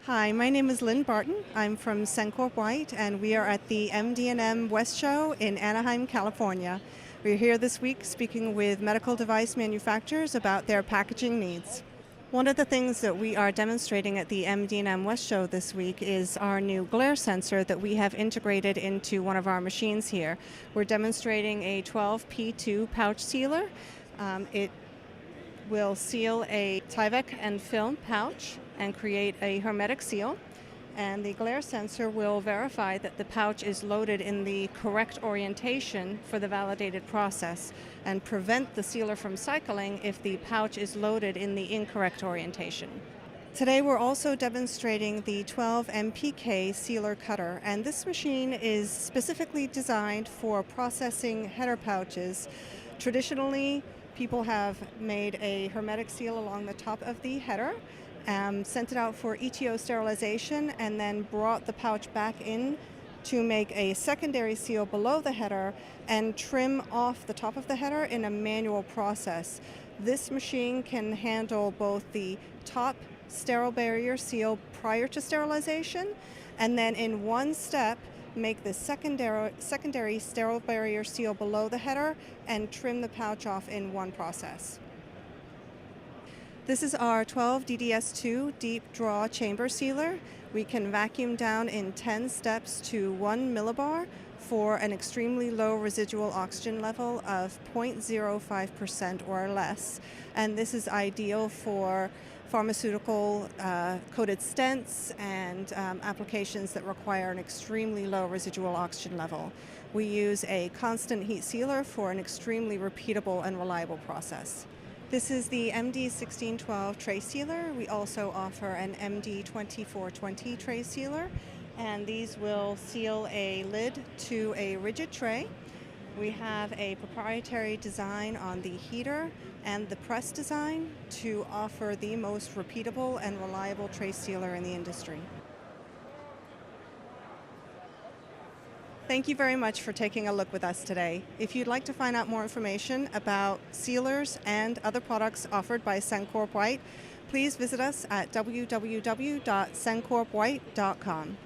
Hi, my name is Lynn Barton. I'm from SencorpWhite, and we are at the MD&M West Show in Anaheim, California. We're here this week speaking with medical device manufacturers about their packaging needs. One of the things that we are demonstrating at the MD&M West Show this week is our new glare sensor that we have integrated into one of our machines here. We're demonstrating a 12P2 pouch sealer. It will seal a Tyvek and film pouch and create a hermetic seal, and the glare sensor will verify that the pouch is loaded in the correct orientation for the validated process and prevent the sealer from cycling if the pouch is loaded in the incorrect orientation. Today we're also demonstrating the 12 MPK sealer cutter, and this machine is specifically designed for processing header pouches. Traditionally, people have made a hermetic seal along the top of the header, sent it out for ETO sterilization, and then brought the pouch back in to make a secondary seal below the header and trim off the top of the header in a manual process. This machine can handle both the top sterile barrier seal prior to sterilization, and then in one step make the secondary sterile barrier seal below the header and trim the pouch off in one process. This is our 12 DDS2 deep draw chamber sealer. We can vacuum down in 10 steps to 1 millibar for an extremely low residual oxygen level of 0.05% or less. And this is ideal for pharmaceutical coated stents and applications that require an extremely low residual oxygen level. We use a constant heat sealer for an extremely repeatable and reliable process. This is the MD1612 tray sealer. We also offer an MD2420 tray sealer, and these will seal a lid to a rigid tray. We have a proprietary design on the heater and the press design to offer the most repeatable and reliable tray sealer in the industry. Thank you very much for taking a look with us today. If you'd like to find out more information about sealers and other products offered by SencorpWhite, please visit us at www.sencorpwhite.com.